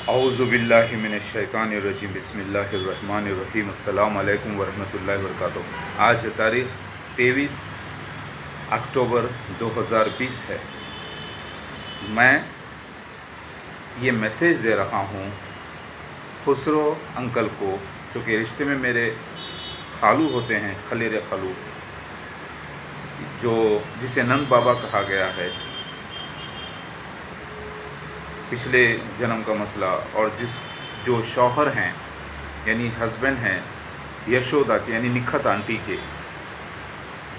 اعوذ باللہ من الشیطان الرجیم بسم اللہ الرحمن الرحیم السلام علیکم ورحمۃ اللہ وبرکاتہ۔ آج تاریخ 23 اکتوبر 2020 ہے۔ میں یہ میسیج دے رہا ہوں خسرو انکل کو، جو کہ رشتے میں میرے خالو ہوتے ہیں، خلیر خالو، جسے نند بابا کہا گیا ہے، پچھلے جنم کا مسئلہ، اور جو شوہر ہیں یعنی ہسبینڈ ہیں یشودا کے یعنی نکھت آنٹی کے،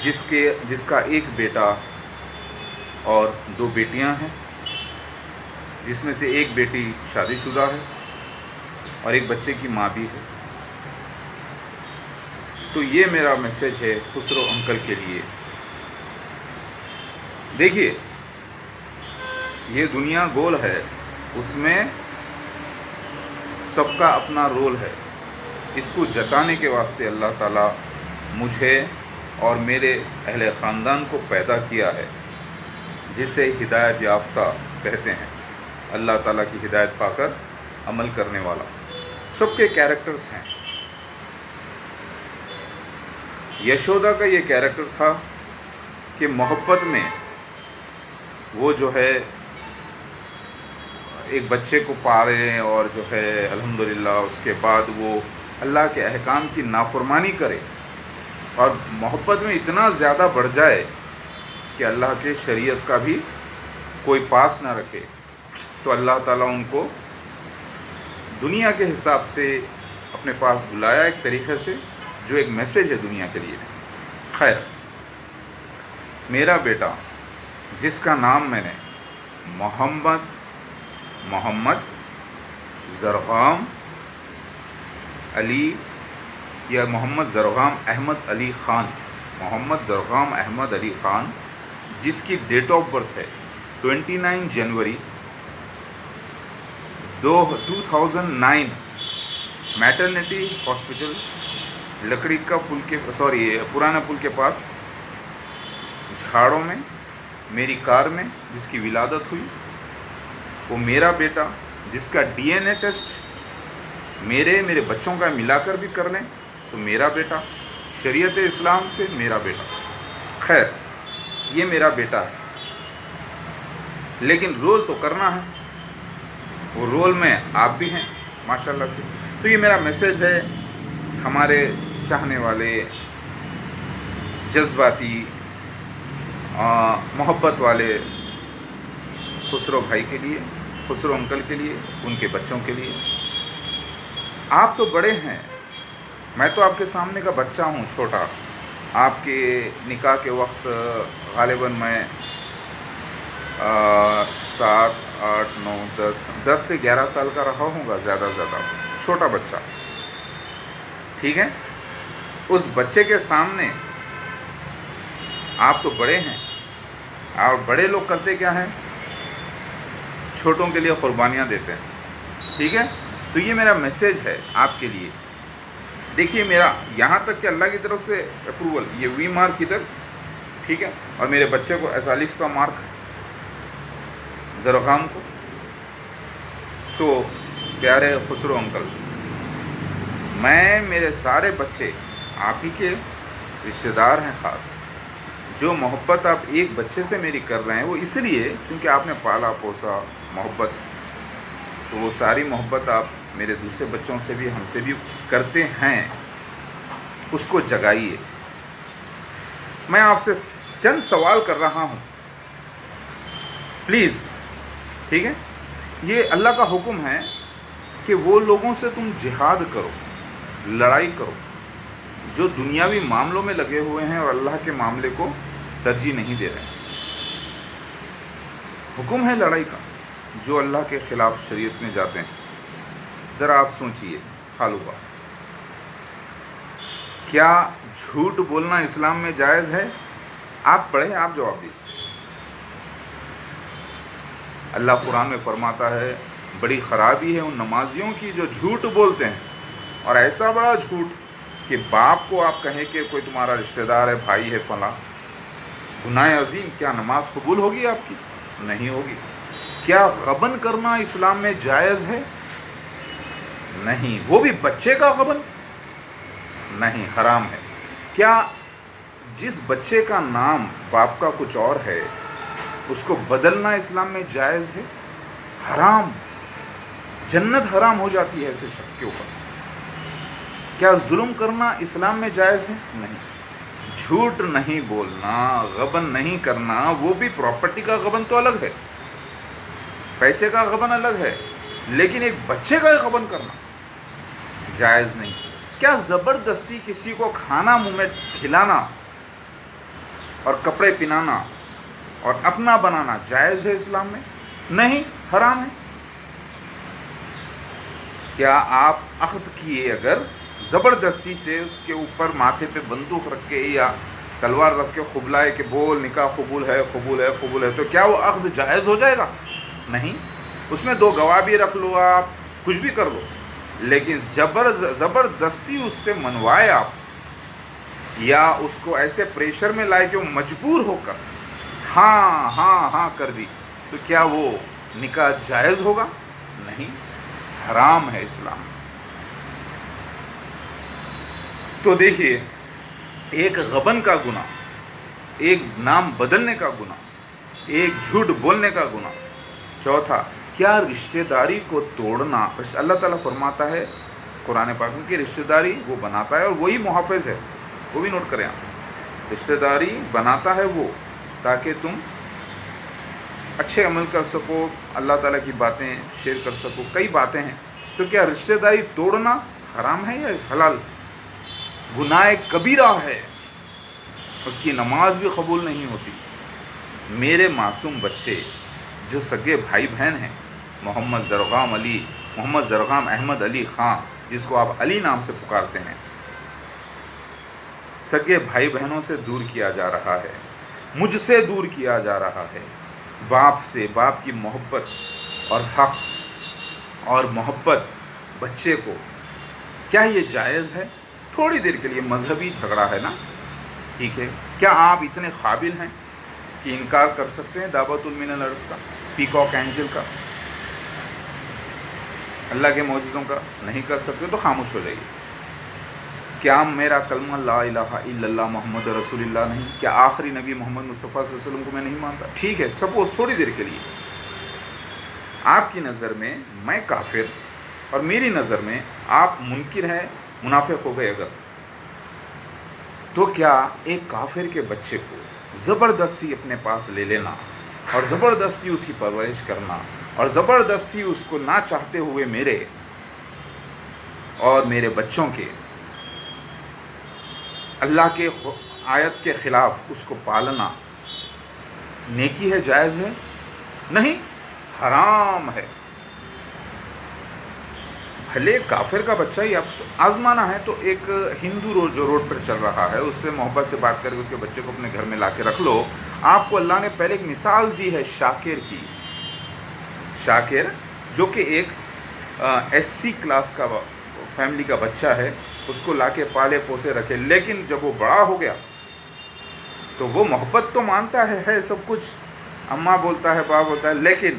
جس کا ایک بیٹا اور 2 بیٹیاں ہیں، جس میں سے ایک بیٹی شادی شدہ ہے اور ایک بچے کی ماں بھی ہے۔ تو یہ میرا میسیج ہے خسرو انکل کے لیے۔ دیکھیے، یہ دنیا گول ہے، اس میں سب کا اپنا رول ہے۔ اس کو جتانے کے واسطے اللہ تعالیٰ مجھے اور میرے اہل خاندان کو پیدا کیا ہے، جسے ہدایت یافتہ کہتے ہیں۔ اللہ تعالیٰ کی ہدایت پا کر عمل کرنے والا۔ سب کے کیریکٹرز ہیں۔ یشودا کا یہ کیریکٹر تھا کہ محبت میں وہ جو ہے ایک بچے کو پالے، اور جو ہے الحمدللہ اس کے بعد وہ اللہ کے احکام کی نافرمانی کرے، اور محبت میں اتنا زیادہ بڑھ جائے کہ اللہ کے شریعت کا بھی کوئی پاس نہ رکھے، تو اللہ تعالیٰ ان کو دنیا کے حساب سے اپنے پاس بلایا، ایک طریقے سے جو ایک میسیج ہے دنیا کے لیے۔ خیر، میرا بیٹا، جس کا نام میں نے محمد زرغام علی یا محمد زرغام احمد علی خان، محمد زرغام احمد علی خان، جس کی ڈیٹ آف برتھ ہے 29 جنوری 2009، میٹرنٹی ہاسپٹل لکڑی کا پرانا پل کے پاس جھاڑوں میں میری کار میں جس کی ولادت ہوئی، وہ میرا بیٹا، جس کا ڈی این اے ٹیسٹ میرے بچوں کا ملا کر بھی کر لیں تو میرا بیٹا، شریعت اسلام سے میرا بیٹا۔ خیر، یہ میرا بیٹا ہے، لیکن رول تو کرنا ہے، وہ رول میں آپ بھی ہیں ماشاءاللہ سے۔ تو یہ میرا میسیج ہے ہمارے چاہنے والے، جذباتی، محبت والے خسرو بھائی کے لیے، خسرو انکل کے لیے، ان کے بچوں کے لیے۔ آپ تو بڑے ہیں، میں تو آپ کے سامنے کا بچہ ہوں، چھوٹا۔ آپ کے نکاح کے وقت غالباً میں 7، 8، 9، 10 سے 11 سال کا رہا ہوں گا، زیادہ چھوٹا بچہ، ٹھیک ہے۔ اس بچے کے سامنے آپ تو بڑے ہیں، اور بڑے لوگ کرتے کیا ہیں؟ چھوٹوں کے لیے قربانیاں دیتے ہیں، ٹھیک ہے۔ تو یہ میرا میسیج ہے آپ کے لیے۔ دیکھیے، میرا یہاں تک کہ اللہ کی طرف سے اپروول، یہ وی مارک ادھر، ٹھیک ہے، اور میرے بچے کو ایسالف کا مارک زرغام کو۔ تو پیارے خسرو انکل، میرے سارے بچے آپ ہی کے رشتہ دار ہیں، خاص جو محبت آپ ایک بچے سے میری کر رہے ہیں، وہ اس لیے کیونکہ آپ نے پالا پوسا محبت، تو وہ ساری محبت آپ میرے دوسرے بچوں سے بھی، ہم سے بھی کرتے ہیں، اس کو جگائیے۔ میں آپ سے چند سوال کر رہا ہوں، پلیز، ٹھیک ہے۔ یہ اللہ کا حکم ہے کہ وہ لوگوں سے تم جہاد کرو، لڑائی کرو، جو دنیاوی معاملوں میں لگے ہوئے ہیں اور اللہ کے معاملے کو ترجیح نہیں دے رہے ہیں۔ حکم ہے لڑائی کا، جو اللہ کے خلاف شریعت میں جاتے ہیں۔ ذرا آپ سوچئے خالو با، کیا جھوٹ بولنا اسلام میں جائز ہے؟ آپ پڑھیں، آپ جواب دیجیے۔ اللہ قرآن میں فرماتا ہے، بڑی خرابی ہے ان نمازیوں کی جو جھوٹ بولتے ہیں، اور ایسا بڑا جھوٹ کہ باپ کو آپ کہیں کہ کوئی تمہارا رشتہ دار ہے، بھائی ہے، فلاں۔ گناہ عظیم، کیا نماز قبول ہوگی آپ کی؟ نہیں ہوگی۔ کیا غبن کرنا اسلام میں جائز ہے؟ نہیں، وہ بھی بچے کا غبن نہیں، حرام ہے۔ کیا جس بچے کا نام باپ کا کچھ اور ہے اس کو بدلنا اسلام میں جائز ہے؟ حرام، جنت حرام ہو جاتی ہے ایسے شخص کے اوپر۔ کیا ظلم کرنا اسلام میں جائز ہے؟ نہیں۔ جھوٹ نہیں بولنا، غبن نہیں کرنا، وہ بھی پراپرٹی کا غبن تو الگ ہے، پیسے کا غبن الگ ہے، لیکن ایک بچے کا غبن کرنا جائز نہیں۔ کیا زبردستی کسی کو کھانا منہ میں کھلانا اور کپڑے پہنانا اور اپنا بنانا جائز ہے اسلام میں؟ نہیں، حرام ہے۔ کیا آپ عقد کیے اگر زبردستی سے اس کے اوپر ماتھے پہ بندوق رکھ کے یا تلوار رکھ کے خبلائے کہ بول نکاح قبول ہے قبول ہے قبول ہے، تو کیا وہ عقد جائز ہو جائے گا؟ نہیں۔ اس میں 2 گواہ بھی رکھ لو، آپ کچھ بھی کر لو، لیکن زبردستی اس سے منوائے آپ، یا اس کو ایسے پریشر میں لائے کہ وہ مجبور ہو کر ہاں ہاں ہاں کر دی، تو کیا وہ نکاح جائز ہوگا؟ نہیں، حرام ہے اسلام۔ تو دیکھیے، ایک غبن کا گناہ، ایک نام بدلنے کا گناہ، ایک جھوٹ بولنے کا گناہ۔ چوتھا، کیا رشتہ داری کو توڑنا؟ اللہ تعالیٰ فرماتا ہے قرآن پاک میں کہ رشتہ داری وہ بناتا ہے اور وہی محافظ ہے، وہ بھی نوٹ کریں آپ، رشتہ داری بناتا ہے وہ تاکہ تم اچھے عمل کر سکو، اللہ تعالیٰ کی باتیں شیئر کر سکو، کئی باتیں ہیں۔ تو کیا رشتہ داری توڑنا حرام ہے یا حلال؟ گناہ کبیرہ ہے، اس کی نماز بھی قبول نہیں ہوتی۔ میرے معصوم بچے جو سگے بھائی بہن ہیں، محمد زرغام احمد علی خان، جس کو آپ علی نام سے پکارتے ہیں، سگے بھائی بہنوں سے دور کیا جا رہا ہے، مجھ سے دور کیا جا رہا ہے، باپ سے، باپ کی محبت اور حق اور محبت بچے کو، کیا یہ جائز ہے؟ تھوڑی دیر کے لیے مذہبی جھگڑا ہے نا، ٹھیک ہے، کیا آپ اتنے قابل ہیں کہ انکار کر سکتے ہیں دعوت المن الارض کا، پیکاک اینجل کا، اللہ کے معجزوں کا؟ نہیں کر سکتے تو خاموش ہو جائیے۔ کیا میرا کلمہ لا الہ الا اللہ محمد رسول اللہ نہیں؟ کیا آخری نبی محمد مصطفیٰ صلی اللہ علیہ وسلم کو میں نہیں مانتا؟ ٹھیک ہے، سپوز تھوڑی دیر کے لیے آپ کی نظر میں میں کافر اور میری نظر میں آپ منکر ہیں، منافق ہو گئے اگر، تو کیا ایک کافر کے بچے کو زبردستی اپنے پاس لے لینا اور زبردستی اس کی پرورش کرنا اور زبردستی اس کو نہ چاہتے ہوئے میرے اور میرے بچوں کے اللہ کے آیت کے خلاف اس کو پالنا نیکی ہے، جائز ہے؟ نہیں، حرام ہے۔ بھلے کافر کا بچہ ہی آپ آزمانا ہے تو ایک ہندو جو روڈ پر چل رہا ہے اس سے محبت سے بات کر کے اس کے بچے کو اپنے گھر میں لا کے رکھ لو۔ آپ کو اللہ نے پہلے ایک مثال دی ہے شاکر کی، شاکر جو کہ ایک ایس سی کلاس کا فیملی کا بچہ ہے، اس کو لا کے پالے پوسے رکھے، لیکن جب وہ بڑا ہو گیا تو وہ محبت تو مانتا ہے سب کچھ، اماں بولتا ہے، باپ بولتا ہے، لیکن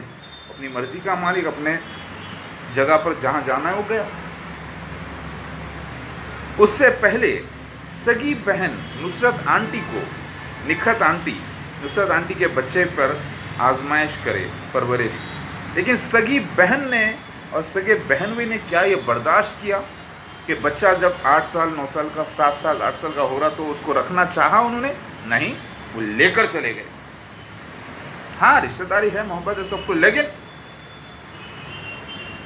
اپنی مرضی کا مالک، اپنے جگہ پر جہاں جانا ہے وہ گیا۔ اس سے پہلے سگی بہن نصرت آنٹی کو، نکھت آنٹی، نصرت آنٹی کے بچے پر آزمائش کرے، پرورش، لیکن سگی بہن نے اور سگے بہنوئی نے کیا یہ برداشت کیا کہ بچہ جب 8 سال 9 سال کا، 7 سال 8 سال کا ہو رہا تو اس کو رکھنا چاہا انہوں نے؟ نہیں، وہ لے کر چلے گئے۔ ہاں رشتہ داری ہے، محبت ہے، سب کو، لیکن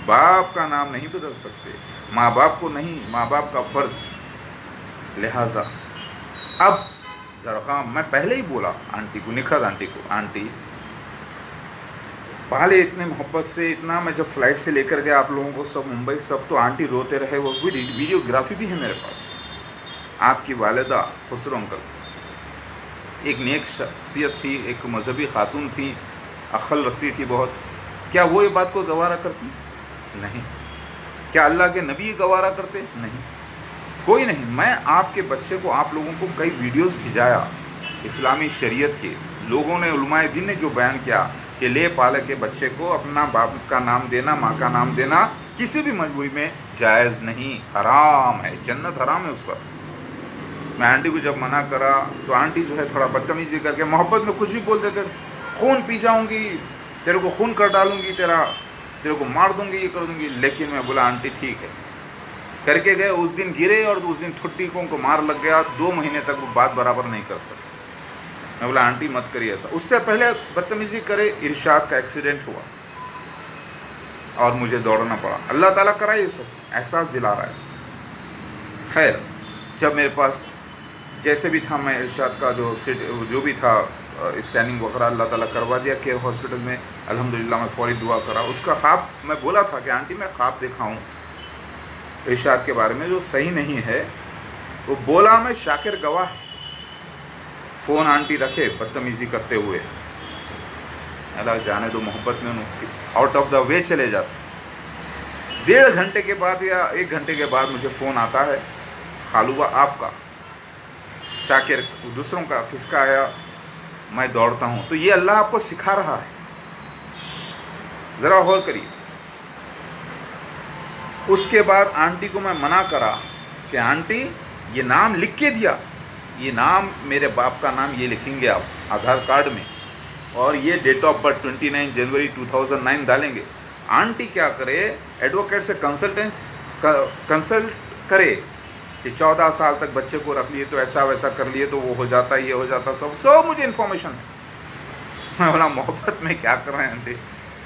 باپ کا نام نہیں بدل سکتے، ماں باپ کو نہیں، ماں باپ کا فرض۔ لہٰذا اب زرغام، میں پہلے ہی بولا آنٹی کو، نکھت آنٹی کو، آنٹی پالے اتنے محبت سے، اتنا، میں جب فلائٹ سے لے کر گیا آپ لوگوں کو سب ممبئی، سب تو آنٹی روتے رہے، وہ ویڈیوگرافی بھی ہے میرے پاس۔ آپ کی والدہ خسرو انکل ایک نیک شخصیت تھی، ایک مذہبی خاتون تھی، عقل رکھتی تھی بہت، کیا وہ یہ بات کو گوارا کرتی؟ نہیں۔ کیا اللہ کے نبی گوارا کرتے؟ نہیں، کوئی نہیں۔ میں آپ کے بچے کو، آپ لوگوں کو کئی ویڈیوز بھیجایا اسلامی شریعت کے، لوگوں نے، علماء دین نے جو بیان کیا کہ لے پالے کے بچے کو اپنا باپ کا نام دینا، ماں کا نام دینا کسی بھی مجبوری میں جائز نہیں، حرام ہے، جنت حرام ہے اس پر۔ میں آنٹی کو جب منع کرا تو آنٹی جو ہے تھوڑا بدتمیزی کر کے محبت میں کچھ بھی بول دیتے تھے، خون پی جاؤں گی، تیرے کو خون کر ڈالوں گی، تیرے کو مار دوں گی، یہ کر دوں گی۔ لیکن میں بولا آنٹی ٹھیک ہے، کر کے گئے۔ اس دن گرے اور اس دن ٹھٹی کو مار لگ گیا، 2 مہینے تک وہ بات برابر نہیں کر سکے۔ میں بولا آنٹی مت کریے ایسا۔ اس سے پہلے بدتمیزی کرے، ارشاد کا ایکسیڈنٹ ہوا اور مجھے دوڑنا پڑا۔ اللہ تعالیٰ کرا یہ سب، احساس دلا رہا ہے۔ خیر، جب میرے پاس جیسے بھی تھا، میں ارشاد کا جو بھی تھا اسکیننگ وغیرہ اللہ تعالیٰ کروا دیا کیئر ہاسپٹل میں، الحمدللہ۔ میں فوری دعا کرا۔ اس کا خواب میں بولا تھا کہ آنٹی میں خواب دیکھا ہوں ارشاد کے بارے میں جو صحیح نہیں ہے، وہ بولا میں شاکر گواہ ہے۔ فون آنٹی رکھے بدتمیزی کرتے ہوئے، اللہ جانے دو، محبت میں آؤٹ آف دا وے چلے جاتے۔ 1.5 گھنٹے کے بعد یا 1 گھنٹے کے بعد مجھے فون آتا ہے، خالوبہ آپ کا، شاکر دوسروں کا، کس کا آیا؟ میں دوڑتا ہوں۔ تو یہ اللہ آپ کو سکھا رہا ہے، ذرا غور کریے۔ اس کے بعد آنٹی کو میں منع کرا کہ آنٹی یہ نام لکھ کے دیا، یہ نام میرے باپ کا نام یہ لکھیں گے آپ آدھار کارڈ میں، اور یہ ڈیٹ آف برتھ 29 جنوری 2009 ڈالیں گے۔ آنٹی کیا کرے، ایڈوکیٹ سے کنسلٹ کرے کہ 14 سال تک بچے کو رکھ لیے تو ایسا ویسا کر لیے تو وہ ہو جاتا، یہ ہو جاتا، سب مجھے انفارمیشن ہے۔ میں بولا محبت میں کیا کر رہے ہیں آنٹی۔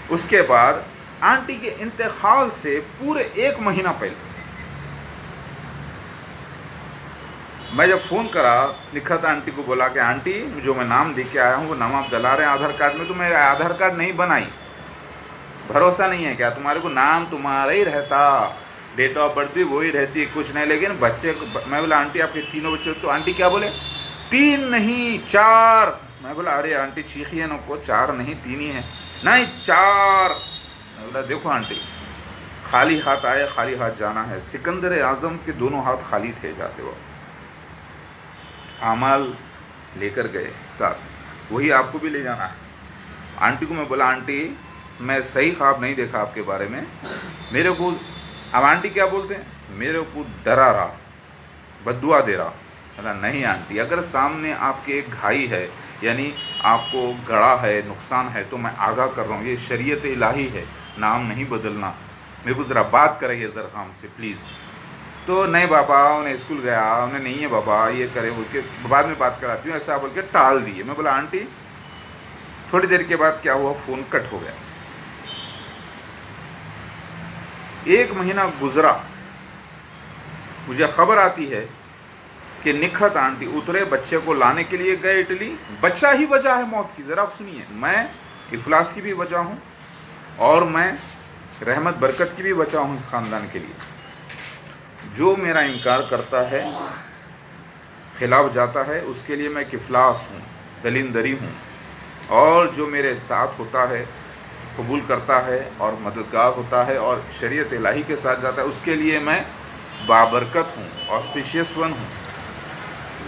اس کے بعد آنٹی کے انتقال سے پورے 1 مہینہ پہلے میں جب فون کرا، لکھا تھا آنٹی کو، بولا کہ آنٹی جو میں نام دے کے آیا ہوں وہ نام آپ ڈلا رہے ہیں آدھار کارڈ میں، تو میں آدھار کارڈ نہیں بنائی، بھروسہ نہیں ہے کیا تمہارے کو؟ نام تمہارا ہی رہتا، ڈیٹ آف برتھ بھی وہی رہتی، کچھ نہیں، لیکن بچے کو میں بولا آنٹی آپ کے 3 بچے، تو آنٹی کیا بولے 3 نہیں 4۔ میں بولا ارے آنٹی چیخی ہے نا کو، 4 نہیں 3 ہی ہیں، نہیں 4۔ میں بولا دیکھو آنٹی، خالی ہاتھ آئے خالی ہاتھ جانا ہے۔ سکندر اعظم کے دونوں ہاتھ خالی تھے جاتے وقت، اعمال لے کر گئے ساتھ، وہی آپ کو بھی لے جانا ہے۔ آنٹی کو میں بولا آنٹی میں صحیح خواب نہیں دیکھا آپ کے بارے میں، میرے کو اب آنٹی کیا بولتے ہیں، میرے کو ڈرا رہا، بد دعا دے رہا۔ بولا نہیں آنٹی، اگر سامنے آپ کے ایک گھائی ہے، یعنی آپ کو گڑا ہے، نقصان ہے، تو میں آگاہ کر رہا ہوں، یہ شریعت الہی ہے، نام نہیں بدلنا، میرے کو ذرا بات کرائیے زرخام سے پلیز۔ تو نہیں بابا انہیں اسکول گیا، انہیں نہیں ہے بابا، یہ کرے بول کے بعد میں بات کراتی ہوں ایسا بول کے ٹال دیے۔ میں بولا آنٹی، تھوڑی دیر کے بعد کیا ہوا، فون کٹ ہو گیا۔ 1 مہینہ گزرا، مجھے خبر آتی ہے کہ نکھت آنٹی اترے، بچے کو لانے کے لیے گئے اٹلی، بچہ ہی وجہ ہے موت کی۔ ذرا سنیے، میں افلاس کی بھی وجہ ہوں اور میں رحمت برکت کی بھی وجہ ہوں اس خاندان کے لیے۔ جو میرا انکار کرتا ہے، خلاف جاتا ہے، اس کے لیے میں افلاس ہوں، دلندری ہوں، اور جو میرے ساتھ ہوتا ہے، قبول کرتا ہے اور مددگار ہوتا ہے اور شریعت الہی کے ساتھ جاتا ہے، اس کے لیے میں بابرکت ہوں، آسپیشیس ون ہوں۔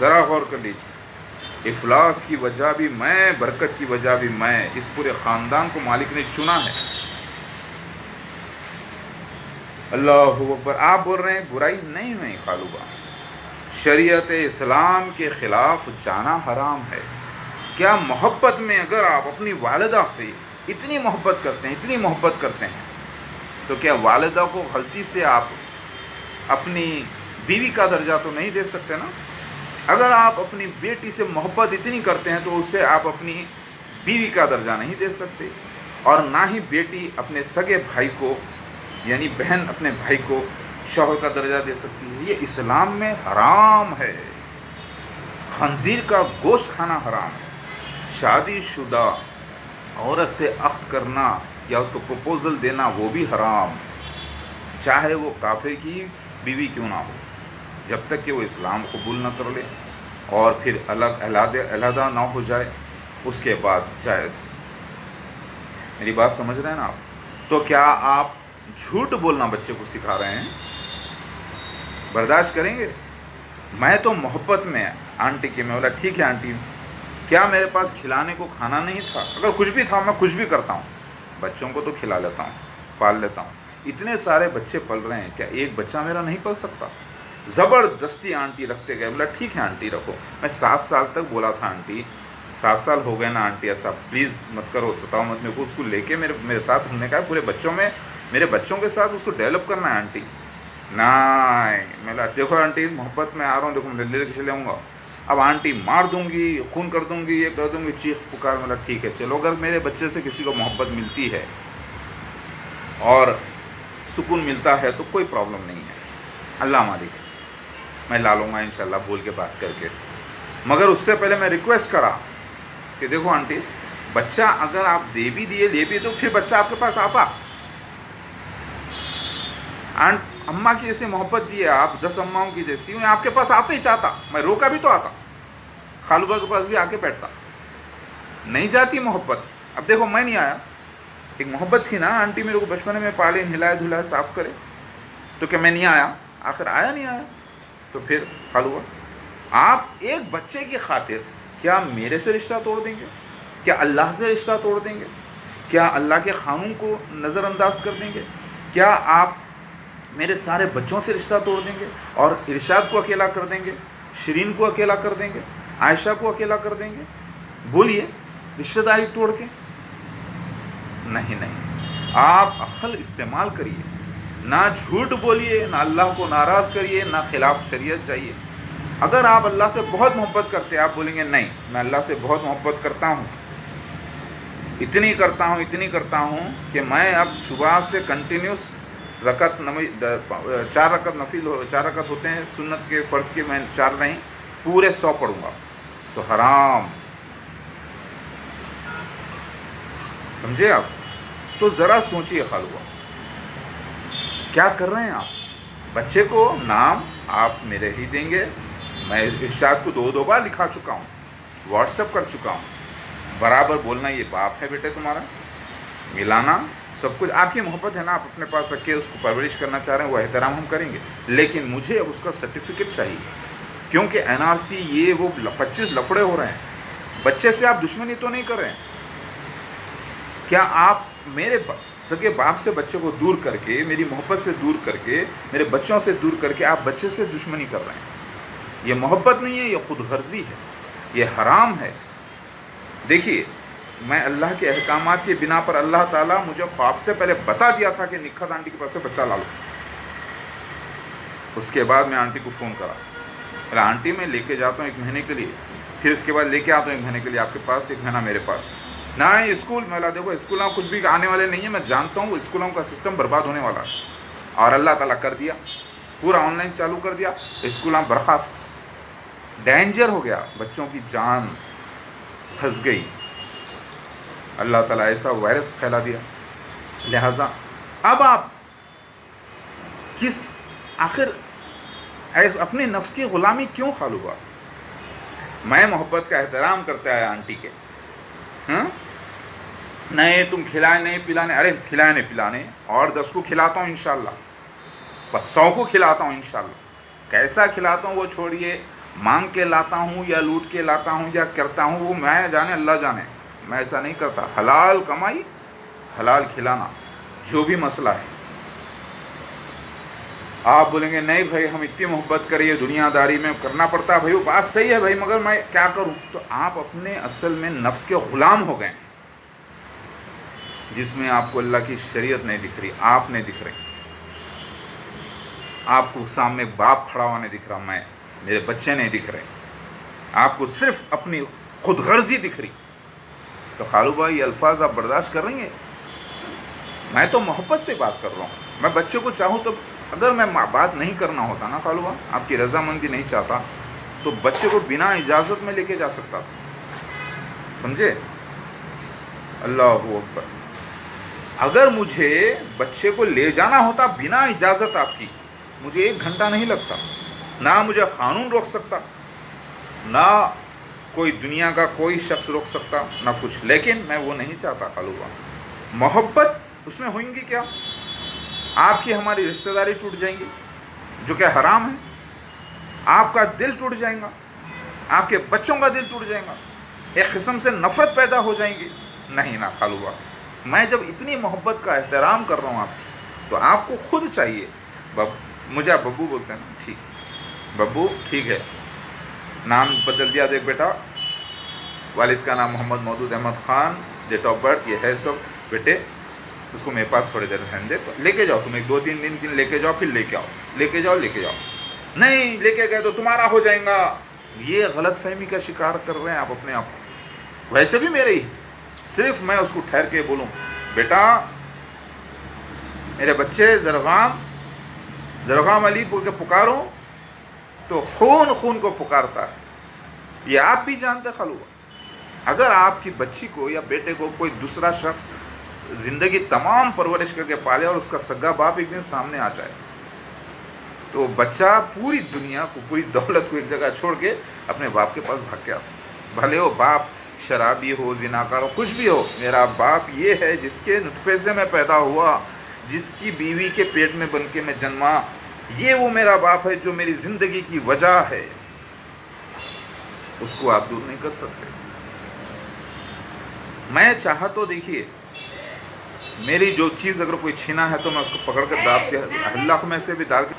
ذرا غور کر لیجیے، افلاس کی وجہ بھی میں، برکت کی وجہ بھی میں، اس پورے خاندان کو مالک نے چنا ہے۔ اللہ اکبر۔ آپ بول رہے ہیں برائی نہیں خالوبہ، شریعت اسلام کے خلاف جانا حرام ہے۔ کیا محبت میں اگر آپ اپنی والدہ سے اتنی محبت کرتے ہیں، اتنی محبت کرتے ہیں، تو کیا والدہ کو غلطی سے آپ اپنی بیوی کا درجہ تو نہیں دے سکتے نا؟ اگر آپ اپنی بیٹی سے محبت اتنی کرتے ہیں تو اس سے آپ اپنی بیوی کا درجہ نہیں دے سکتے، اور نہ ہی بیٹی اپنے سگے بھائی کو، یعنی بہن اپنے بھائی کو شوہر کا درجہ دے سکتی ہے۔ یہ اسلام میں حرام ہے، خنزیر کا گوشت کھانا حرام ہے، شادی شدہ عورت سے عقد کرنا یا اس کو پروپوزل دینا وہ بھی حرام، چاہے وہ کافر کی بیوی کیوں نہ ہو، جب تک کہ وہ اسلام قبول نہ کر لے اور پھر علیحدہ نہ ہو جائے، اس کے بعد جائز۔ میری بات سمجھ رہے ہیں نا آپ؟ تو کیا آپ جھوٹ بولنا بچے کو سکھا رہے ہیں؟ برداشت کریں گے؟ میں تو محبت میں آنٹی کے، میں بولا ٹھیک ہے آنٹی، کیا میرے پاس کھلانے کو کھانا نہیں تھا؟ اگر کچھ بھی تھا میں کچھ بھی کرتا ہوں، بچوں کو تو کھلا لیتا ہوں، پال لیتا ہوں، اتنے سارے بچے پل رہے ہیں، کیا ایک بچہ میرا نہیں پل سکتا؟ زبردستی آنٹی رکھتے گئے، بولا ٹھیک ہے آنٹی رکھو. میں 7 سال تک بولا تھا آنٹی 7 سال ہو گئے نا آنٹی، ایسا پلیز مت کرو، ستاؤ مت میرے کو. اس کو لے کے میرے ساتھ ہم نے کہا پورے بچوں میں میرے بچوں کے ساتھ اس کو ڈیولپ کرنا ہے آنٹی. نہیں، میں بولا دیکھو آنٹی محبت میں آ رہا ہوں، دیکھو میں لے کے چلے آؤں گا. اب آنٹی مار دوں گی، خون کر دوں گی، یہ کر دوں گی، چیخ پکار. بولا ٹھیک ہے چلو، اگر میرے بچے سے کسی کو محبت ملتی ہے اور سکون ملتا ہے تو کوئی پرابلم نہیں ہے، اللہ مالک ہے، میں لا لوں گا انشاءاللہ بول کے بات کر کے. مگر اس سے پہلے میں ریکویسٹ کرا کہ دیکھو آنٹی بچہ اگر آپ دے بھی دیے لے بھی تو پھر بچہ آپ کے پاس آتا. اماں کی جیسے محبت دی ہے آپ 10 اماؤں کی جیسی، انہیں آپ کے پاس آتے ہی چاہتا. میں روکا بھی تو آتا، خالوبا کے پاس بھی آ کے بیٹھتا. نہیں جاتی محبت. اب دیکھو میں نہیں آیا، ایک محبت تھی نا آنٹی میرے کو بچپن میں پالے نہلائے دھلائے صاف کرے، تو کیا میں نہیں آیا؟ آخر آیا نہیں آیا. تو پھر خالوبا آپ ایک بچے کی خاطر کیا میرے سے رشتہ توڑ دیں گے؟ کیا اللہ سے رشتہ توڑ دیں گے؟ کیا اللہ کے قانون کو نظر انداز کر دیں گے؟ کیا آپ میرے سارے بچوں سے رشتہ توڑ دیں گے اور ارشاد کو اکیلا کر دیں گے، شرین کو اکیلا کر دیں گے، عائشہ کو اکیلا کر دیں گے؟ بولیے رشتہ داری توڑ کے. نہیں، آپ عقل استعمال کریے، نہ جھوٹ بولیے، نہ اللہ کو ناراض کریے، نہ خلاف شریعت جائیے. اگر آپ اللہ سے بہت محبت کرتے ہیں، آپ بولیں گے نہیں میں اللہ سے بہت محبت کرتا ہوں، اتنی کرتا ہوں کہ میں اب صبح سے کنٹینیوس 4 رکعت نفل 4 رکعت ہوتے ہیں سنت کے، فرض کے، میں 4 نہیں پورے 100 پڑھوں گا. تو حرام، سمجھے آپ؟ تو ذرا سوچئے خالوبا کیا کر رہے ہیں آپ؟ بچے کو نام آپ میرے ہی دیں گے. میں ارشاد کو 2 بار لکھا چکا ہوں، واٹس ایپ کر چکا ہوں. برابر بولنا یہ باپ ہے بیٹے تمہارا، ملانا سب کچھ آپ کی محبت ہے نا، آپ اپنے پاس رکھے، اس کو پرورش کرنا چاہ رہے ہیں، وہ احترام ہم کریں گے. لیکن مجھے اب اس کا سرٹیفکیٹ چاہیے، کیونکہ NRC یہ وہ 25 لفڑے ہو رہے ہیں. بچے سے آپ دشمنی تو نہیں کر رہے ہیں؟ کیا آپ میرے سگے باپ سے بچے کو دور کر کے، میری محبت سے دور کر کے، میرے بچوں سے دور کر کے آپ بچے سے دشمنی کر رہے ہیں؟ یہ محبت نہیں ہے، یہ خود غرضی ہے، یہ حرام ہے. دیکھیے میں اللہ کے احکامات کی بنا پر اللہ تعالیٰ مجھے خواب سے پہلے بتا دیا تھا کہ نکھت آنٹی کے پاس سے بچہ لا لو. اس کے بعد میں آنٹی کو فون کرا، بولا آنٹی میں لے کے جاتا ہوں 1 مہینے کے لیے، پھر اس کے بعد لے کے آتا ہوں 1 مہینے کے لیے آپ کے پاس، 1 مہینہ میرے پاس. نہ اسکول، میں دیکھو اسکول کچھ بھی آنے والے نہیں ہیں، میں جانتا ہوں اسکولوں کا سسٹم برباد ہونے والا ہے، اور اللہ تعالیٰ کر دیا، پورا آن لائن چالو کر دیا، اسکولوں برخاست. ڈینجر ہو گیا، بچوں کی جان پھنس گئی، اللہ تعالیٰ ایسا وائرس پھیلا دیا. لہٰذا اب آپ آخر اپنے نفس کی غلامی کیوں خالوبا؟ میں محبت کا احترام کرتا ہے آنٹی کے، ہاں نہیں تم کھلائے نہیں پلانے، ارے کھلائے نہیں پلانے، اور 10 کو کھلاتا ہوں انشاءاللہ، 100 کو کھلاتا ہوں انشاءاللہ. کیسا کھلاتا ہوں وہ چھوڑیے، مانگ کے لاتا ہوں یا لوٹ کے لاتا ہوں یا کرتا ہوں، وہ میں جانے اللہ جانے. میں ایسا نہیں کرتا. حلال کمائی حلال کھلانا، جو بھی مسئلہ ہے. آپ بولیں گے نہیں بھائی ہم اتنی محبت کریے، دنیا داری میں کرنا پڑتا ہے. بھائی وہ بات صحیح ہے بھائی، مگر میں کیا کروں؟ تو آپ اپنے اصل میں نفس کے غلام ہو گئے، جس میں آپ کو اللہ کی شریعت نہیں دکھ رہی، آپ نہیں دکھ رہے، آپ کو سامنے باپ کھڑا ہوا نہیں دکھ رہا، میں میرے بچے نہیں دکھ رہے، آپ کو صرف اپنی خود غرضی دکھ رہی. تو خالو بھائی یہ الفاظ آپ برداشت کر رہی ہیں؟ میں تو محبت سے بات کر رہا ہوں. میں بچے کو چاہوں تو، اگر میں بات نہیں کرنا ہوتا نا خالو بھائی، آپ کی رضامندی نہیں چاہتا تو بچے کو بنا اجازت میں لے کے جا سکتا تھا، سمجھے؟ اللہ اکبر. اگر مجھے بچے کو لے جانا ہوتا بنا اجازت آپ کی، مجھے 1 گھنٹہ نہیں لگتا، نہ مجھے قانون روک سکتا، نہ کوئی دنیا کا کوئی شخص روک سکتا، نہ کچھ. لیکن میں وہ نہیں چاہتا خالو بھائی. محبت اس میں ہوئیں گی کیا؟ آپ کی ہماری رشتہ داری ٹوٹ جائیں گی، جو کہ حرام ہے. آپ کا دل ٹوٹ جائے گا، آپ کے بچوں کا دل ٹوٹ جائے گا، ایک قسم سے نفرت پیدا ہو جائیں گی. نہیں نا خالو بھائی، میں جب اتنی محبت کا احترام کر رہا ہوں آپ کی، تو آپ کو خود چاہیے. مجھے آپ ببو بولتے ہیں نا, ٹھیک ببو ٹھیک ہے, نام بدل دیا دیکھ بیٹا, والد کا نام Muhammad Maudood Ahmed Khan, date of birth یہ ہے سب. بیٹے اس کو میرے پاس تھوڑی دیر رہنے دے, لے کے جاؤ, تم 2-3 دن لے کے جاؤ, پھر لے کے آؤ, لے کے جاؤ. نہیں لے کے گئے تو تمہارا ہو جائیں گا. یہ غلط فہمی کا شکار کر رہے ہیں آپ اپنے آپ کو. ویسے بھی میرے ہی, صرف میں اس کو ٹھہر کے بولوں بیٹا میرے بچے زرغام علی بول کے پکارو تو خون کو پکارتا ہے. یہ آپ بھی جانتے خلوہ. اگر آپ کی بچی کو یا بیٹے کو کوئی دوسرا شخص زندگی تمام پرورش کر کے پالے اور اس کا سگا باپ ایک دن سامنے آ جائے تو بچہ پوری دنیا کو, پوری دولت کو ایک جگہ چھوڑ کے اپنے باپ کے پاس بھاگ کے آتا. بھلے وہ باپ شرابی ہو, زناکار ہو, کچھ بھی ہو, میرا باپ یہ ہے جس کے نطفے سے میں پیدا ہوا, جس کی بیوی کے پیٹ میں بن کے میں جنما, یہ وہ میرا باپ ہے جو میری زندگی کی وجہ ہے. اس کو آپ دور نہیں کر سکتے. میں چاہا تو دیکھیے, میری جو چیز اگر کوئی چھینا ہے تو میں اس کو پکڑ کر داب کے اللہ میں سے بھی ڈال کے,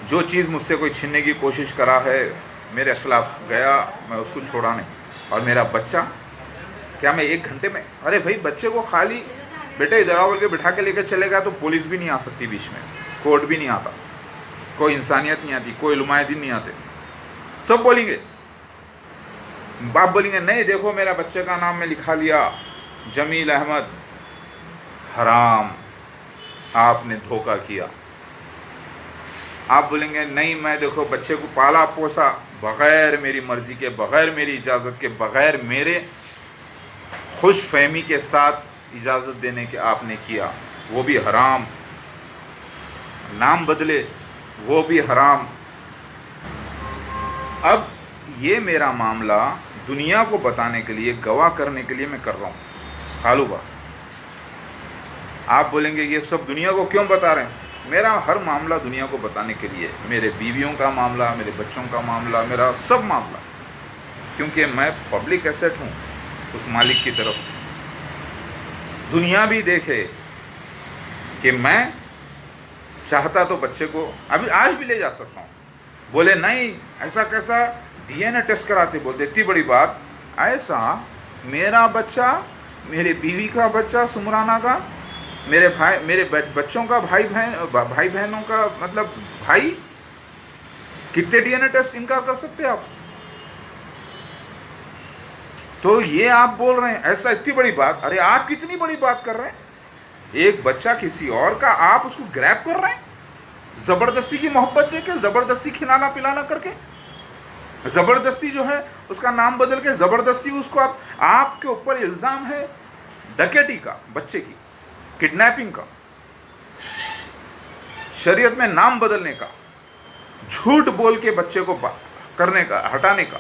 جو چیز مجھ سے کوئی چھیننے کی کوشش کرا ہے میرے خلاف گیا, میں اس کو چھوڑا نہیں. اور میرا بچہ کیا میں 1 گھنٹے میں, ارے بھائی بچے کو خالی بیٹے ادھر آؤ کے بٹھا کے لے کے چلے گا تو پولیس بھی نہیں آ سکتی بیچ میں, کورٹ بھی نہیں آتا, کوئی انسانیت نہیں آتی, کوئی علماء دین نہیں آتے. سب بولیں گے, باپ بولیں گے نہیں دیکھو میرا بچے کا نام میں لکھا لیا جمیل احمد, حرام, آپ نے دھوکہ کیا. آپ بولیں گے نہیں میں دیکھو بچے کو پالا پوسا بغیر میری مرضی کے, بغیر میری اجازت کے, بغیر میرے خوش فہمی کے ساتھ اجازت دینے کے آپ نے کیا, وہ بھی حرام. نام بدلے وہ بھی حرام. اب یہ میرا معاملہ دنیا کو بتانے کے لیے, گواہ کرنے کے لیے میں کر رہا ہوں خالو با. آپ بولیں گے یہ سب دنیا کو کیوں بتا رہے ہیں؟ میرا ہر معاملہ دنیا کو بتانے کے لیے, میرے بیویوں کا معاملہ, میرے بچوں کا معاملہ, میرا سب معاملہ, کیونکہ میں پبلک ایسٹ ہوں اس مالک کی طرف سے. دنیا بھی دیکھے کہ میں چاہتا تو بچے کو ابھی آج بھی لے جا سکتا ہوں. بولے نہیں ایسا کیسا, ڈی این اے ٹیسٹ کراتے, بولتے اتنی بڑی بات, ایسا میرا بچہ, میرے بیوی کا بچہ سمرانہ کا, میرے بچوں کا بھائی بہنوں کا, مطلب بھائی, کتنے ڈی این اے ٹیسٹ انکار کر سکتے آپ؟ تو یہ آپ بول رہے ہیں ایسا اتنی بڑی بات. ارے آپ کتنی بڑی بات کر رہے ہیں؟ ایک بچہ کسی اور کا, آپ اس کو گریب کر رہے ہیں زبردستی کی محبت دے کے, زبردستی کھلانا پلانا کر کے, زبردستی جو ہے اس کا نام بدل کے, زبردستی اس کو آپ کے اوپر الزام ہے ڈکیٹی کا, بچے کی کڈنیپنگ کا, شریعت میں نام بدلنے کا, جھوٹ بول کے بچے کو کرنے کا, ہٹانے کا.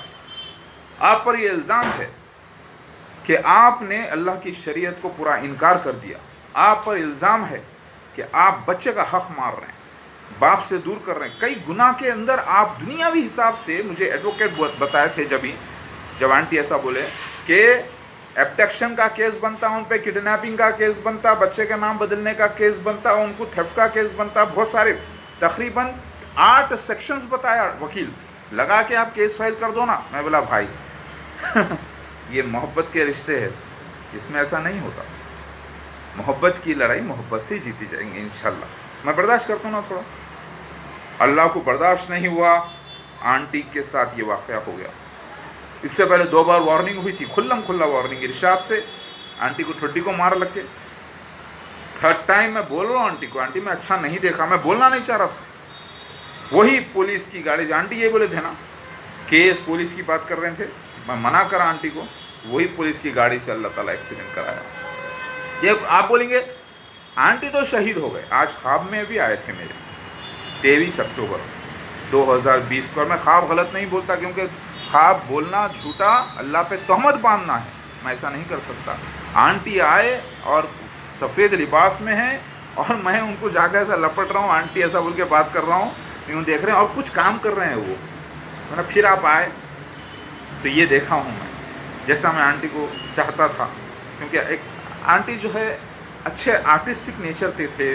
آپ پر یہ الزام ہے کہ آپ نے اللہ کی شریعت کو پورا انکار کر دیا. آپ پر الزام ہے کہ آپ بچے کا حق مار رہے ہیں, باپ سے دور کر رہے ہیں. کئی گناہ کے اندر آپ دنیاوی حساب سے, مجھے ایڈوکیٹ بتائے تھے جب آنٹی ایسا بولے کہ ایبڈکشن کا کیس بنتا, ان پہ کڈنیپنگ کا کیس بنتا, بچے کا نام بدلنے کا کیس بنتا, ان کو تھیفٹ کا کیس بنتا, بہت سارے تقریباً 8 سیکشنز بتایا وکیل, لگا کہ آپ کیس فائل کر دو نا. میں بولا بھائی یہ محبت کے رشتے ہیں, اس میں ایسا نہیں ہوتا. محبت کی لڑائی محبت سے جیتی جائیں گے انشاءاللہ. میں برداشت کرتا ہوں نا تھوڑا. اللہ کو برداشت نہیں ہوا, آنٹی کے ساتھ یہ واقعہ ہو گیا. اس سے پہلے 2 بار وارننگ ہوئی تھی, کھلا وارننگ ارشاد سے, آنٹی کو ٹھڈی کو مار لگ کے. 3rd ٹائم میں بول رہا ہوں آنٹی کو, آنٹی میں اچھا نہیں دیکھا, میں بولنا نہیں چاہ رہا تھا. وہی پولیس کی گاڑی, آنٹی یہ بولے تھے نا کیس پولیس کی بات کر رہے تھے, میں منع کرا آنٹی کو, وہی پولیس کی گاڑی سے اللہ تعالیٰ ایکسیڈنٹ کرایا. یہ آپ بولیں گے آنٹی تو شہید ہو گئے. آج خواب میں بھی آئے تھے میرے 23 اکتوبر 2020 کو, اور میں خواب غلط نہیں بولتا کیونکہ خواب بولنا جھوٹا, اللہ پہ تہمت باندھنا ہے, میں ایسا نہیں کر سکتا. آنٹی آئے اور سفید لباس میں ہیں, اور میں ان کو جا کے ایسا لپٹ رہا ہوں, آنٹی ایسا بول کے بات کر رہا ہوں, یوں دیکھ رہے ہیں اور کچھ کام کر رہے ہیں وہ. پھر آپ آئے تو یہ دیکھا ہوں میں, جیسا میں آنٹی کو چاہتا تھا, کیونکہ ایک آنٹی جو ہے اچھے آرٹسٹک نیچر کے تھے,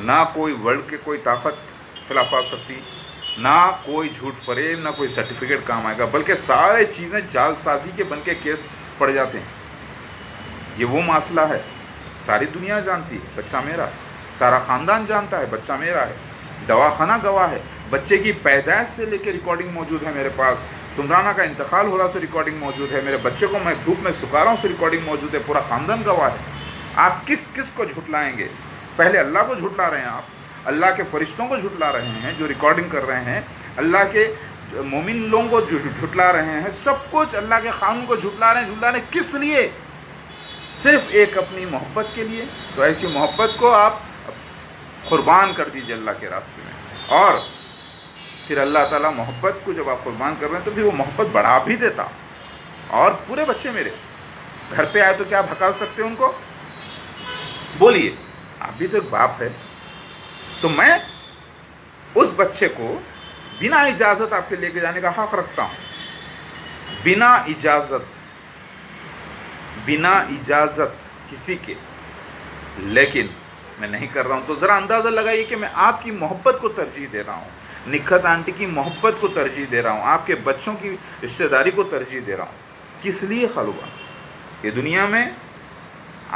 نہ کوئی ورلڈ کے کوئی طاقت خلاف آ سکتی، نہ کوئی جھوٹ فریب، نہ کوئی سرٹیفکیٹ کام آئے گا، بلکہ سارے چیزیں جال سازی کے بن کے کیس پڑ جاتے ہیں۔ یہ وہ مسئلہ ہے، ساری دنیا جانتی ہے بچہ میرا ہے، سارا خاندان جانتا ہے بچہ میرا ہے، دواخانہ گواہ ہے، بچے کی پیدائش سے لے کے ریکارڈنگ موجود ہے میرے پاس، سمرانہ کا انتقال ہو رہا سے ریکارڈنگ موجود ہے، میرے بچے کو میں دھوپ میں سکھا رہا ہوں سے ریکارڈنگ موجود ہے، پورا خاندان گواہ ہے۔ آپ کس کس کو جھٹلائیں گے؟ پہلے اللہ کو جھٹلا رہے ہیں آپ، اللہ کے فرشتوں کو جھٹلا رہے ہیں جو ریکارڈنگ کر رہے ہیں، اللہ کے مومن لوگوں کو جھٹلا رہے ہیں، سب کچھ اللہ کے قانون کو جھٹلا رہے ہیں کس لیے؟ صرف ایک اپنی محبت کے لیے۔ تو ایسی محبت کو آپ قربان کر دیجئے اللہ کے راستے میں، اور پھر اللہ تعالیٰ محبت کو جب آپ قربان کر رہے ہیں تو پھر وہ محبت بڑھا بھی دیتا۔ اور پورے بچے میرے گھر پہ آئے تو کیا آپ ہکال سکتے ہیں ان کو؟ بولیے، آپ بھی تو ایک باپ ہے۔ تو میں اس بچے کو بنا اجازت آپ کے لے کے جانے کا حق رکھتا ہوں، بنا اجازت کسی کے، لیکن میں نہیں کر رہا ہوں۔ تو ذرا اندازہ لگائیے کہ میں آپ کی محبت کو ترجیح دے رہا ہوں، نکھت آنٹی کی محبت کو ترجیح دے رہا ہوں، آپ کے بچوں کی رشتہ داری کو ترجیح دے رہا ہوں۔ کس لیے خالوبا؟ یہ دنیا میں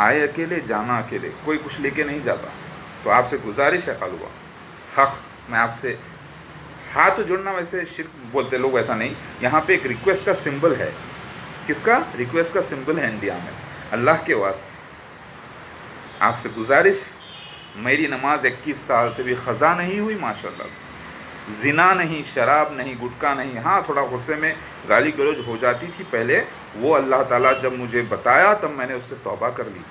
آئے اکیلے جانا اکیلے، کوئی کچھ لے کے نہیں جاتا۔ تو آپ سے گزارش ہے خالوبا، حق میں آپ سے ہاتھ جوڑنا، ویسے شرک بولتے لوگ، ایسا نہیں، یہاں پہ ایک ریکویسٹ کا سمبل ہے۔ کس کا؟ ریکویسٹ کا سمبل ہے انڈیا میں، اللہ کے واسطے آپ سے گزارش، میری نماز 21 سال سے بھی قضا نہیں ہوئی ماشاءاللہ سے، زنا نہیں، شراب نہیں، گٹکا نہیں، ہاں تھوڑا غصے میں گالی گلوچ ہو جاتی تھی پہلے، وہ اللہ تعالیٰ جب مجھے بتایا تب میں نے اس سے توبہ کر لی،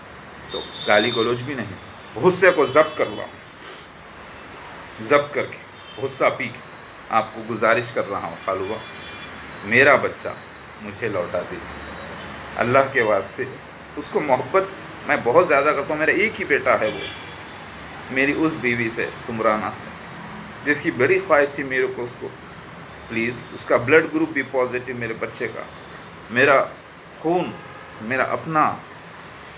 تو گالی گلوچ بھی نہیں، غصے کو ضبط کر لوں، ضبط کر کے غصہ پی کے آپ کو گزارش کر رہا ہوں خالوبا، میرا بچہ مجھے لوٹا دیجیے اللہ کے واسطے۔ اس کو محبت میں بہت زیادہ کرتا ہوں، میرا ایک ہی بیٹا ہے، وہ میری اس بیوی سے، سمرانہ سے، جس کی بڑی خواہش تھی میرے کو اس کو پلیز، اس کا بلڈ گروپ بھی پازیٹیو میرے بچے کا، میرا خون، میرا اپنا،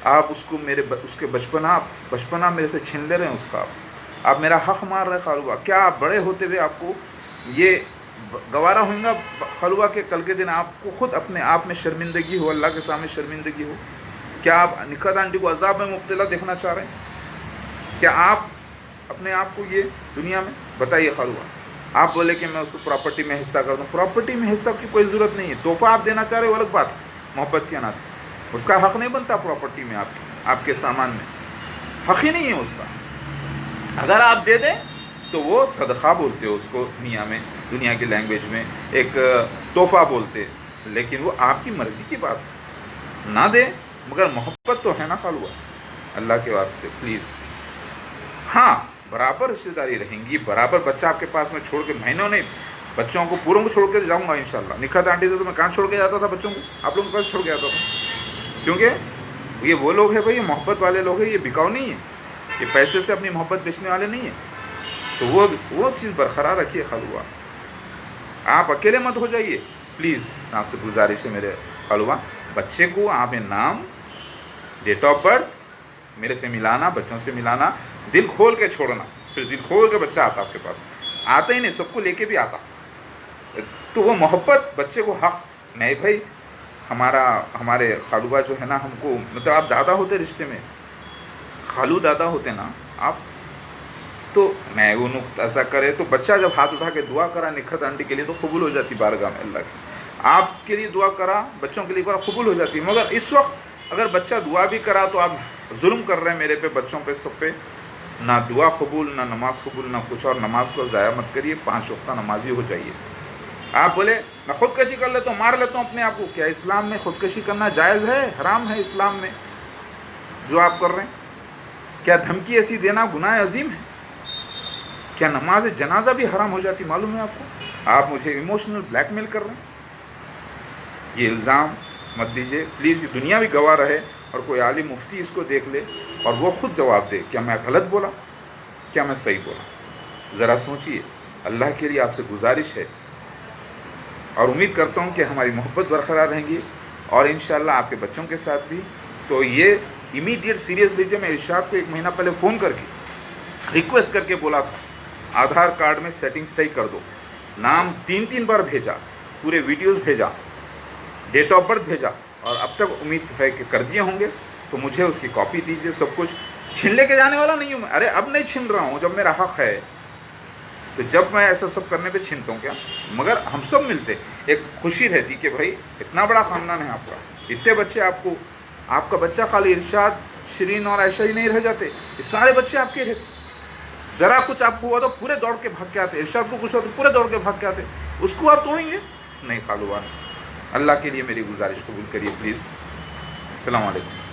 آپ اس کو اس کے بچپنا میرے سے چھین لے رہے ہیں اس کا، آپ میرا حق مار رہے خالوبا۔ کیا آپ بڑے ہوتے ہوئے آپ کو یہ گوارا ہوئیں گا خالوبا کہ کل کے دن آپ کو خود اپنے آپ میں شرمندگی ہو، اللہ کے سامنے شرمندگی ہو؟ کیا آپ نکھت آنٹی کو عذاب میں مبتلا دیکھنا چاہ رہے ہیں؟ کیا آپ اپنے آپ کو یہ دنیا میں بتائیے خالوبا؟ آپ بولے کہ میں اس کو پراپرٹی میں حصہ کر دوں، پراپرٹی میں حصہ کی کوئی ضرورت نہیں ہے، تحفہ آپ دینا چاہ رہے ہو الگ بات ہے، محبت کے ناطے اس کا حق نہیں بنتا پراپرٹی میں، آپ کے سامان میں حق ہی نہیں ہے اس کا۔ اگر آپ دے دیں تو وہ صدقہ بولتے ہو اس کو، دنیا کی لینگویج میں ایک تحفہ بولتے، لیکن وہ آپ کی مرضی کی بات ہے، نہ دیں مگر محبت تو ہے نا خالوبا، اللہ کے واسطے پلیز۔ ہاں برابر رشتہ داری رہیں گی، برابر بچہ آپ کے پاس میں چھوڑ کے، مہینوں نہیں، بچوں کو پوروں کو چھوڑ کے جاؤں گا انشاءاللہ۔ نکھت آنٹی سے تو میں کہاں چھوڑ کے جاتا تھا بچوں کو؟ آپ لوگوں کے پاس چھوڑ کے جاتا تھا، کیونکہ یہ وہ لوگ ہیں بھائی، یہ محبت والے لوگ ہیں، یہ بکاؤ نہیں ہے، یہ پیسے سے اپنی محبت بیچنے والے نہیں ہیں۔ تو وہ چیز برقرار رکھیے خالوبا، آپ اکیلے مت ہو جائیے پلیز، آپ سے گزارش ہے میرے خالوبا۔ بچے کو آپ نام، ڈیٹ آف برتھ میرے سے ملانا، بچوں سے ملانا، دل کھول کے چھوڑنا، پھر دل کھول کے بچہ آتا آپ کے پاس، آتا ہی نہیں، سب کو لے کے بھی آتا، تو وہ محبت بچے کو حق نہیں بھائی۔ ہمارے خالوبا جو ہے نا، ہم کو مطلب آپ دادا ہوتے رشتے میں، خالو دادا ہوتے نا آپ، تو میں وہ ایسا کرے تو بچہ جب ہاتھ اٹھا کے دعا کرا نکھت آنٹی کے لیے تو قبول ہو جاتی بارگاہ میں اللہ کی، آپ کے لیے دعا کرا، بچوں کے لیے کرا، قبول ہو جاتی۔ مگر اس وقت اگر بچہ دعا بھی کرا تو آپ ظلم کر رہے ہیں میرے پہ، بچوں پہ، سب پہ، نہ دعا قبول، نہ نماز قبول، نہ کچھ، اور نماز کو ضائع مت کریے، 5 وقتہ نمازی ہو جائیے۔ آپ بولے میں خودکشی کر لیتا ہوں، مار لیتا ہوں اپنے آپ کو، کیا اسلام میں خودکشی کرنا جائز ہے؟ حرام ہے اسلام میں جو آپ کر رہے ہیں۔ کیا دھمکی ایسی دینا گناہ عظیم ہے؟ کیا نماز جنازہ بھی حرام ہو جاتی معلوم ہے آپ کو؟ آپ مجھے ایموشنل بلیک میل کر رہے ہیں، یہ الزام مت دیجیے پلیز، یہ دنیا بھی گواہ رہے، اور کوئی عالم مفتی اس کو دیکھ لے اور وہ خود جواب دے، کیا میں غلط بولا، کیا میں صحیح بولا؟ ذرا سوچئے، اللہ کے لیے آپ سے گزارش ہے، اور امید کرتا ہوں کہ ہماری محبت برقرار رہیں گی، اور انشاءاللہ آپ کے بچوں کے ساتھ بھی۔ تو یہ امیڈیٹ سیریس لیجیے، میں ارشاد کو 1 مہینہ پہلے فون کر کے ریکویسٹ کر کے بولا تھا آدھار کارڈ میں سیٹنگ صحیح کر دو، نام 3 بار بھیجا، پورے ویڈیوز بھیجا، ڈیٹ آف برتھ بھیجا، اور اب تک امید ہے کہ کر دیے ہوں گے، تو مجھے اس کی کاپی دیجیے، سب کچھ چھین لے کے جانے والا نہیں ہوں میں، ارے اب نہیں چھین رہا ہوں، جب میرا حق ہے تو جب میں ایسا سب کرنے پہ چھینتا ہوں کیا؟ مگر ہم سب ملتے، ایک خوشی رہتی کہ بھائی اتنا بڑا خاندان ہے آپ کا، اتنے بچے آپ کو، آپ کا بچہ خالی ارشاد، شرین اور عائشہ ہی نہیں رہ جاتے، یہ سارے بچے آپ کے رہتے، ذرا کچھ آپ کو ہوا تو پورے دوڑ کے بھاگ کے آتے، ارشاد کو کچھ ہوا تو پورے دوڑ کے بھاگ کے آتے، اس کو آپ توڑیں گے نہیں؟ خالوان، اللہ کے لیے میری گزارش قبول کریے پلیز۔ السلام علیکم۔